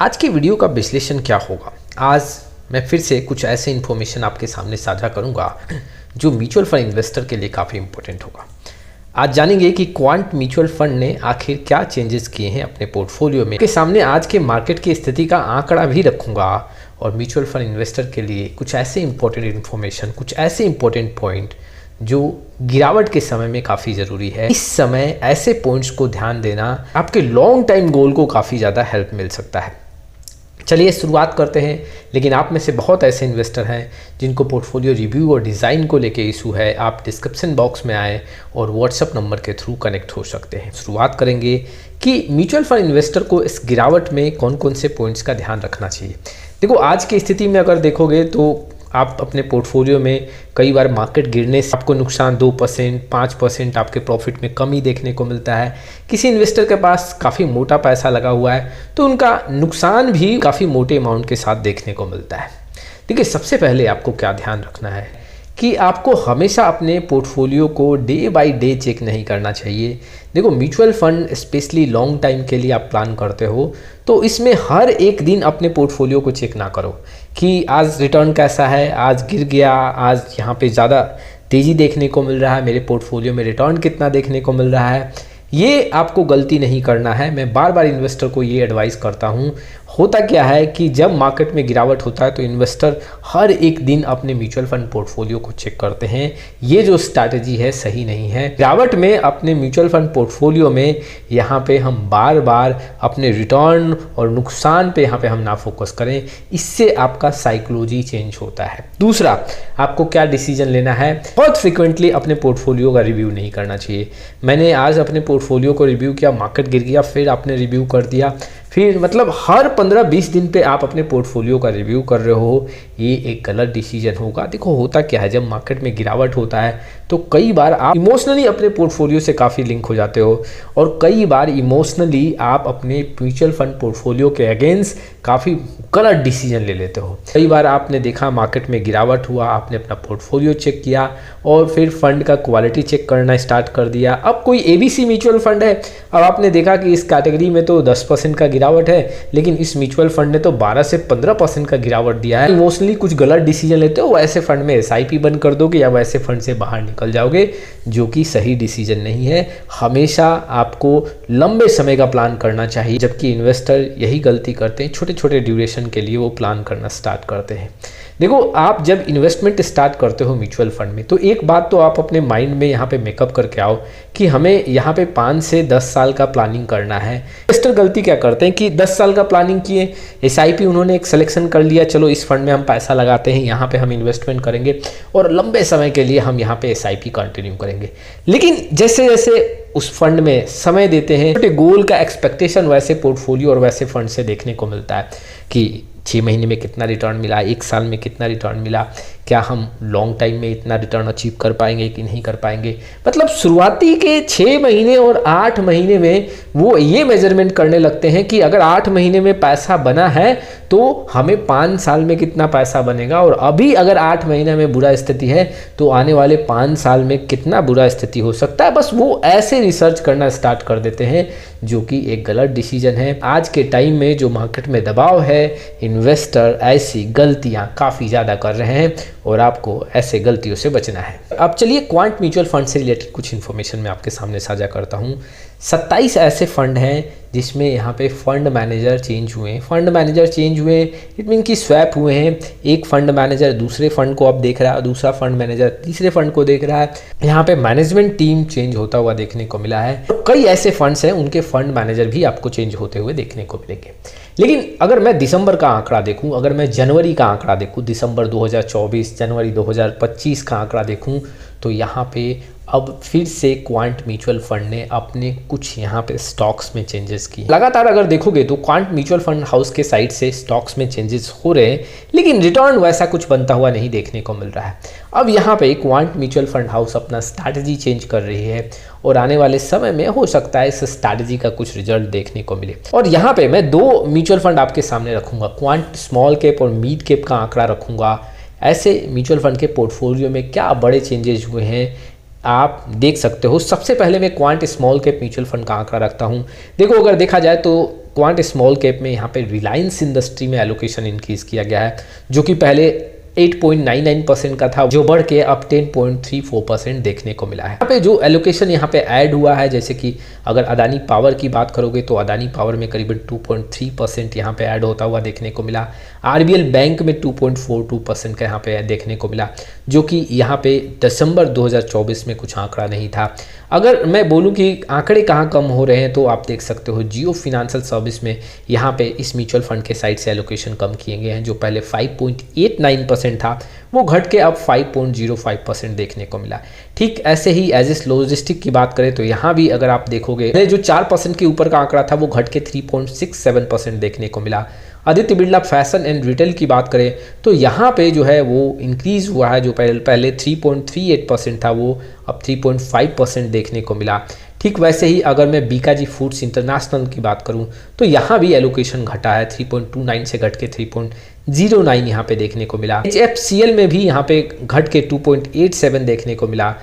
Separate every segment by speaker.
Speaker 1: आज की वीडियो का विश्लेषण क्या होगा। आज मैं फिर से कुछ ऐसे इन्फॉर्मेशन आपके सामने साझा करूंगा जो म्यूचुअल फंड इन्वेस्टर के लिए काफ़ी इंपॉर्टेंट होगा। आज जानेंगे कि क्वांट म्यूचुअल फंड ने आखिर क्या चेंजेस किए हैं अपने पोर्टफोलियो में। के सामने आज के मार्केट की स्थिति का आंकड़ा भी रखूंगा और म्यूचुअल फंड इन्वेस्टर के लिए कुछ ऐसे इंपॉर्टेंट इन्फॉर्मेशन, कुछ ऐसे इंपॉर्टेंट पॉइंट जो गिरावट के समय में काफ़ी ज़रूरी है। इस समय ऐसे पॉइंट्स को ध्यान देना आपके लॉन्ग टाइम गोल को काफ़ी ज़्यादा हेल्प मिल सकता है। चलिए शुरुआत करते हैं। लेकिन आप में से बहुत ऐसे इन्वेस्टर हैं जिनको पोर्टफोलियो रिव्यू और डिज़ाइन को लेके इशू है। आप डिस्क्रिप्शन बॉक्स में आए और व्हाट्सएप नंबर के थ्रू कनेक्ट हो सकते हैं। शुरुआत करेंगे कि म्यूचुअल फंड इन्वेस्टर को इस गिरावट में कौन कौन से पॉइंट्स का ध्यान रखना चाहिए। देखो, आज की स्थिति में अगर देखोगे तो आप अपने पोर्टफोलियो में कई बार मार्केट गिरने से आपको नुकसान 2%, 5% आपके प्रॉफिट में कमी देखने को मिलता है। किसी इन्वेस्टर के पास काफ़ी मोटा पैसा लगा हुआ है तो उनका नुकसान भी काफ़ी मोटे अमाउंट के साथ देखने को मिलता है। देखिए, सबसे पहले आपको क्या ध्यान रखना है कि आपको हमेशा अपने पोर्टफोलियो को डे बाय डे चेक नहीं करना चाहिए। देखो, mutual fund specially long time के लिए आप प्लान करते हो तो इसमें हर एक दिन अपने पोर्टफोलियो को चेक ना करो कि आज रिटर्न कैसा है, आज गिर गया, आज यहाँ पे ज़्यादा तेज़ी देखने को मिल रहा है, मेरे पोर्टफोलियो में रिटर्न कितना देखने को मिल रहा है। ये आपको गलती नहीं करना है। मैं बार बार इन्वेस्टर को ये एडवाइस करता हूँ। होता क्या है कि जब मार्केट में गिरावट होता है तो इन्वेस्टर हर एक दिन अपने म्यूचुअल फंड पोर्टफोलियो को चेक करते हैं। ये जो स्ट्रैटेजी है सही नहीं है। गिरावट में अपने म्यूचुअल फंड पोर्टफोलियो में यहाँ पे हम बार बार अपने रिटर्न और नुकसान पे यहाँ पे हम ना फोकस करें। इससे आपका साइकोलॉजी चेंज होता है। दूसरा, आपको क्या डिसीजन लेना है, बहुत फ्रिक्वेंटली अपने पोर्टफोलियो का रिव्यू नहीं करना चाहिए। मैंने आज अपने पोर्टफोलियो को रिव्यू किया, मार्केट गिर गया, फिर आपने रिव्यू कर दिया, फिर मतलब हर 15-20 दिन पे आप अपने पोर्टफोलियो का रिव्यू कर रहे हो, ये एक गलत डिसीजन होगा। देखो, होता क्या है, जब मार्केट में गिरावट होता है तो कई बार आप इमोशनली अपने पोर्टफोलियो से काफ़ी लिंक हो जाते हो और कई बार इमोशनली आप अपने म्यूचुअल फंड पोर्टफोलियो के अगेंस्ट काफ़ी गलत डिसीजन ले लेते हो। कई बार आपने देखा मार्केट में गिरावट हुआ, आपने अपना पोर्टफोलियो चेक किया और फिर फंड का क्वालिटी चेक करना स्टार्ट कर दिया। अब कोई एबीसी म्यूचुअल फंड है, अब आपने देखा कि इस कैटेगरी में तो 10% का गिरावट है, लेकिन इस म्यूचुअल फंड ने तो 12 से 15% का गिरावट दिया है। इमोशनली कुछ गलत डिसीजन लेते हो, वैसे फंड में एसआईपी बंद कर दोगे या वैसे फंड से बाहर निकल जाओगे, जो कि सही डिसीजन नहीं है। हमेशा आपको लंबे समय का प्लान करना चाहिए, जबकि इन्वेस्टर यही गलती करते हैं, छोटे छोटे ड्यूरेशन के लिए वो प्लान करना स्टार्ट करते हैं। देखो, आप जब इन्वेस्टमेंट स्टार्ट करते हो म्यूचुअल फंड में तो एक बात तो आप अपने माइंड में यहाँ पे मेकअप करके आओ कि हमें यहाँ पे 5 से 10 साल का प्लानिंग करना है। इन्वेस्टर गलती क्या करते हैं कि 10 साल का प्लानिंग किए, एसआईपी उन्होंने एक सिलेक्शन कर लिया, चलो इस फंड में हम पैसा लगाते हैं, यहाँ पे हम इन्वेस्टमेंट करेंगे और लंबे समय के लिए हम यहाँ पे एसआईपी कंटिन्यू करेंगे। लेकिन जैसे जैसे उस फंड में समय देते हैं, छोटे गोल का एक्सपेक्टेशन वैसे पोर्टफोलियो और वैसे फंड से देखने को मिलता है कि 6 महीने में कितना रिटर्न मिला, 1 साल में कितना रिटर्न मिला, क्या हम लॉन्ग टाइम में इतना रिटर्न अचीव कर पाएंगे कि नहीं कर पाएंगे। मतलब शुरुआती के 6 महीने और 8 महीने में वो ये मेजरमेंट करने लगते हैं कि अगर 8 महीने में पैसा बना है तो हमें 5 साल में कितना पैसा बनेगा, और अभी अगर 8 महीने में बुरा स्थिति है तो आने वाले 5 साल में कितना बुरा स्थिति हो सकता है। बस वो ऐसे रिसर्च करना स्टार्ट कर देते हैं, जो कि एक गलत डिसीजन है। आज के टाइम में जो मार्केट में दबाव है, इन्वेस्टर ऐसी गलतियां काफ़ी ज़्यादा कर रहे हैं और आपको ऐसे गलतियों से बचना है। अब चलिए क्वांट म्यूचुअल फंड से रिलेटेड कुछ इन्फॉर्मेशन मैं आपके सामने साझा करता हूँ। 27 ऐसे फंड हैं जिसमें यहाँ पे फंड मैनेजर चेंज हुए हैं। फंड मैनेजर चेंज हुए, इट मीन कि स्वैप हुए हैं। एक फंड मैनेजर दूसरे फंड को अब देख रहा है, दूसरा फंड मैनेजर तीसरे फंड को देख रहा है। यहाँ पे मैनेजमेंट टीम चेंज होता हुआ देखने को मिला है। तो कई ऐसे फंड्स हैं, उनके फंड मैनेजर भी आपको चेंज होते हुए देखने को मिलेंगे। लेकिन अगर मैं दिसंबर का आंकड़ा देखूं, अगर मैं जनवरी का आंकड़ा देखूं, दिसंबर 2024, जनवरी 2025 का आंकड़ा देखूं, तो यहाँ पे अब फिर से क्वांट म्यूचुअल फंड ने अपने कुछ यहाँ पे स्टॉक्स में चेंजेस किए। लगातार अगर देखोगे तो क्वांट म्यूचुअल फंड हाउस के साइड से स्टॉक्स में चेंजेस हो रहे हैं, लेकिन रिटर्न वैसा कुछ बनता हुआ नहीं देखने को मिल रहा है। अब यहाँ पे क्वांट म्यूचुअल फंड हाउस अपना स्ट्रैटेजी चेंज कर रही है और आने वाले समय में हो सकता है इस स्ट्रैटेजी का कुछ रिजल्ट देखने को मिले। और यहाँ पे मैं 2 म्यूचुअल फंड आपके सामने रखूंगा, क्वांट स्मॉल कैप और मिड कैप का आंकड़ा रखूंगा। ऐसे म्यूचुअल फंड के पोर्टफोलियो में क्या बड़े चेंजेस हुए हैं आप देख सकते हो। सबसे पहले मैं quant small cap mutual fund का आंकड़ा रखता हूं। देखो, अगर देखा जाए तो क्वांट स्मॉल कैप में यहाँ पे रिलायंस इंडस्ट्री में एलोकेशन इंक्रीज किया गया है, जो कि पहले 8.99% का था, जो बढ़ के अब 10.34% देखने को मिला है। यहाँ पे जो एलोकेशन यहाँ पे ऐड हुआ है, जैसे कि अगर अदानी पावर की बात करोगे तो अदानी पावर में करीबन 2.3% यहाँ पे ऐड होता हुआ देखने को मिला। आरबीएल बैंक में 2.42% का यहाँ पे देखने को मिला, जो कि यहाँ पे दिसंबर 2024 में कुछ आंकड़ा नहीं था। अगर मैं बोलूँ कि आंकड़े कहाँ कम हो रहे हैं तो आप देख सकते हो जियो फिनेंशियल सर्विस में यहाँ पे इस म्यूचुअल फंड के साइड से एलोकेशन कम किए गए हैं, जो पहले 5.89% था वो घट के अब 5.05% देखने को मिला। ठीक ऐसे ही एजिस लॉजिस्टिक की बात करें तो यहाँ भी अगर आप देखोगे जो 4% के ऊपर का आंकड़ा था वो घट के 3.67% देखने को मिला। Aditya Birla fashion and retail की बात करें तो यहाँ पे जो है वो इंक्रीज हुआ है, जो पहले 3.38% था वो अब 3.5% देखने को मिला। ठीक वैसे ही अगर मैं बीकाजी फूड्स इंटरनेशनल की बात करूं तो यहाँ भी एलोकेशन घटा है, 3.29 से घट के 3.09 यहाँ पे देखने को मिला। HFCL में भी यहाँ पे घट के 2.87 देखने को मिला।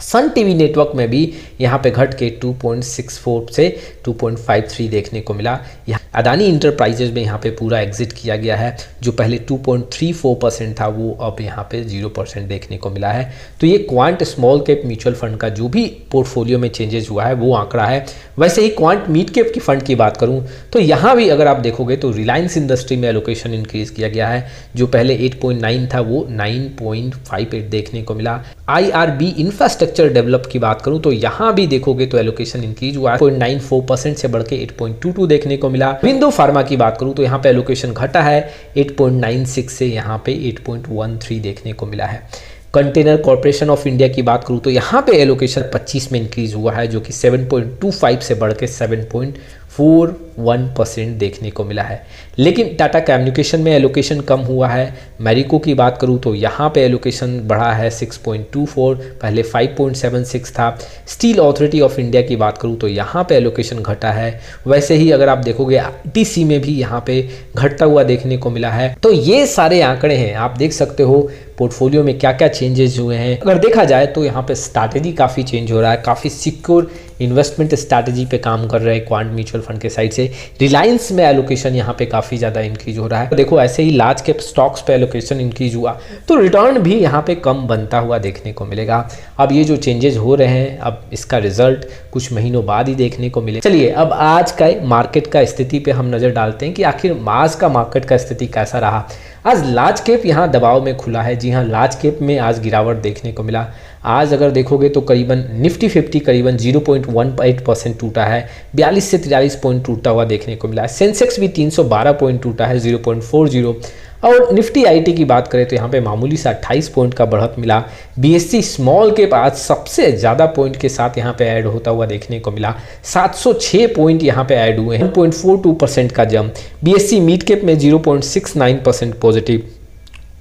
Speaker 1: सन टीवी नेटवर्क में भी यहाँ पे घट के 2.64 से 2.53 देखने को मिला। यहाँ अदानी इंटरप्राइजेज में यहाँ पे पूरा एग्जिट किया गया है, जो पहले 2.34% था वो अब यहाँ पे 0% देखने को मिला है। तो ये quant small cap mutual fund का जो भी पोर्टफोलियो में चेंजेस हुआ है वो आंकड़ा है। वैसे ही क्वांट मिड कैप की फंड की बात करूँ तो यहाँ भी अगर आप देखोगे तो रिलायंस इंडस्ट्री में एलोकेशन इंक्रीज किया गया है, जो पहले 8.9 था वो 9.58 देखने को मिला। IRB इंफ्रास्ट्रक्चर डेवलप की बात करूं तो यहाँ भी देखोगे तो एलोकेशन इंक्रीज हुआ है, 0.94% से बढ़ के 8.22 देखने को मिला। विंडो फार्मा की बात करूं तो यहाँ पे एलोकेशन घटा है, 8.96 से यहाँ पे 8.13 देखने को मिला है। कंटेनर कॉर्पोरेशन ऑफ इंडिया की बात करूं तो यहाँ पे एलोकेशन 25 में इंक्रीज हुआ है, जो कि 7.25 से बढ़ के 7.41% देखने को मिला है। लेकिन टाटा कम्युनिकेशन में एलोकेशन कम हुआ है। मैरिको की बात करूं तो यहाँ पे एलोकेशन बढ़ा है 6.24, पहले 5.76 था। स्टील अथॉरिटी ऑफ इंडिया की बात करूं तो यहाँ पे एलोकेशन घटा है। वैसे ही अगर आप देखोगे ITC में भी यहाँ पे घटता हुआ देखने को मिला है। तो ये सारे आंकड़े हैं, आप देख सकते हो पोर्टफोलियो में क्या क्या चेंजेस हुए हैं। अगर देखा जाए तो यहाँ पे स्ट्रैटेजी काफ़ी चेंज हो रहा है, काफ़ी सिक्योर इन्वेस्टमेंट स्ट्रैटेजी पे काम कर रहे हैं क्वांट म्यूचुअल फंड के साइड से। रिलायंस में एलोकेशन यहाँ पे काफ़ी ज़्यादा इंक्रीज हो रहा है। देखो ऐसे ही लार्ज कैप स्टॉक्स पे एलोकेशन इंक्रीज हुआ तो रिटर्न भी यहाँ पे कम बनता हुआ देखने को मिलेगा। अब ये जो चेंजेस हो रहे हैं अब इसका रिजल्ट कुछ महीनों बाद ही देखने को मिले। चलिए अब आज का मार्केट का स्थिति पे हम नज़र डालते हैं कि आखिर आज का मार्केट का स्थिति कैसा रहा। आज लार्ज कैप यहाँ दबाव में खुला है। जी हाँ, लार्ज कैप में आज गिरावट देखने को मिला। आज अगर देखोगे तो करीबन निफ्टी 50 करीबन 0.18% टूटा है, 42 से 43 पॉइंट टूटा हुआ देखने को मिला है। सेंसेक्स भी 312 पॉइंट टूटा है, 0.40। और निफ्टी आईटी की बात करें तो यहाँ पे मामूली सा 28 पॉइंट का बढ़त मिला। बीएससी स्मॉल के पास सबसे ज़्यादा पॉइंट के साथ यहाँ पे ऐड होता हुआ देखने को मिला, 706 पॉइंट यहाँ पे ऐड हुए हैं, 1.42% का जंप। बीएससी मिड कैप में 0.69% पॉजिटिव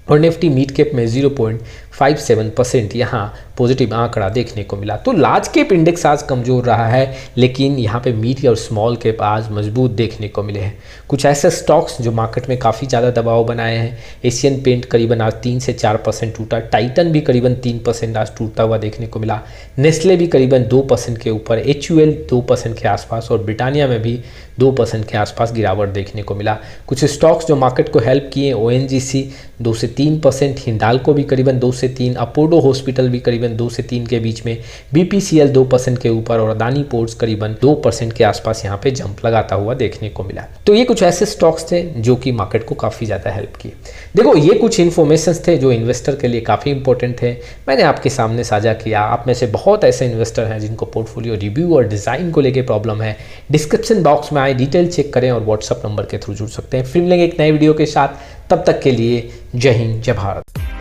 Speaker 1: और निफ्टी मिड कैप में 0.57% यहाँ पॉजिटिव आंकड़ा देखने को मिला। तो लार्ज कैप इंडेक्स आज कमज़ोर रहा है, लेकिन यहाँ पे मिड और स्मॉल कैप आज मजबूत देखने को मिले हैं। कुछ ऐसे स्टॉक्स जो मार्केट में काफ़ी ज़्यादा दबाव बनाए हैं, एशियन पेंट करीबन आज 3 से 4% टूटा, टाइटन भी करीबन 3% आज टूटता हुआ देखने को मिला, नेस्ले भी करीबन 2% के ऊपर, HUL 2% के आसपास और ब्रिटानिया में भी 2% के आसपास गिरावट देखने को मिला। कुछ स्टॉक्स जो मार्केट को हेल्प किए, ONGC 2 से 3%, हिंडाल्को भी करीबन 2 से 3, अपोलो हॉस्पिटल भी करीबन 2 से 3 के बीच में, BPCL 2% के ऊपर और अदानी पोर्ट्स करीबन 2% के आसपास यहाँ पे जंप लगाता हुआ देखने को मिला। तो ये कुछ ऐसे स्टॉक्स थे जो कि मार्केट को काफ़ी ज़्यादा हेल्प किए। देखो ये कुछ इन्फॉर्मेशन थे जो इन्वेस्टर के लिए काफ़ी इंपॉर्टेंट थे, मैंने आपके सामने साझा किया। आप में से बहुत ऐसे इन्वेस्टर हैं जिनको पोर्टफोलियो रिव्यू और डिज़ाइन को लेकर प्रॉब्लम है, डिस्क्रिप्शन बॉक्स में आए डिटेल चेक करें और व्हाट्सअप नंबर के थ्रू जुड़ सकते हैं। फिर मिलेंगे एक नए वीडियो के साथ, तब तक के लिए जय हिंद जय भारत।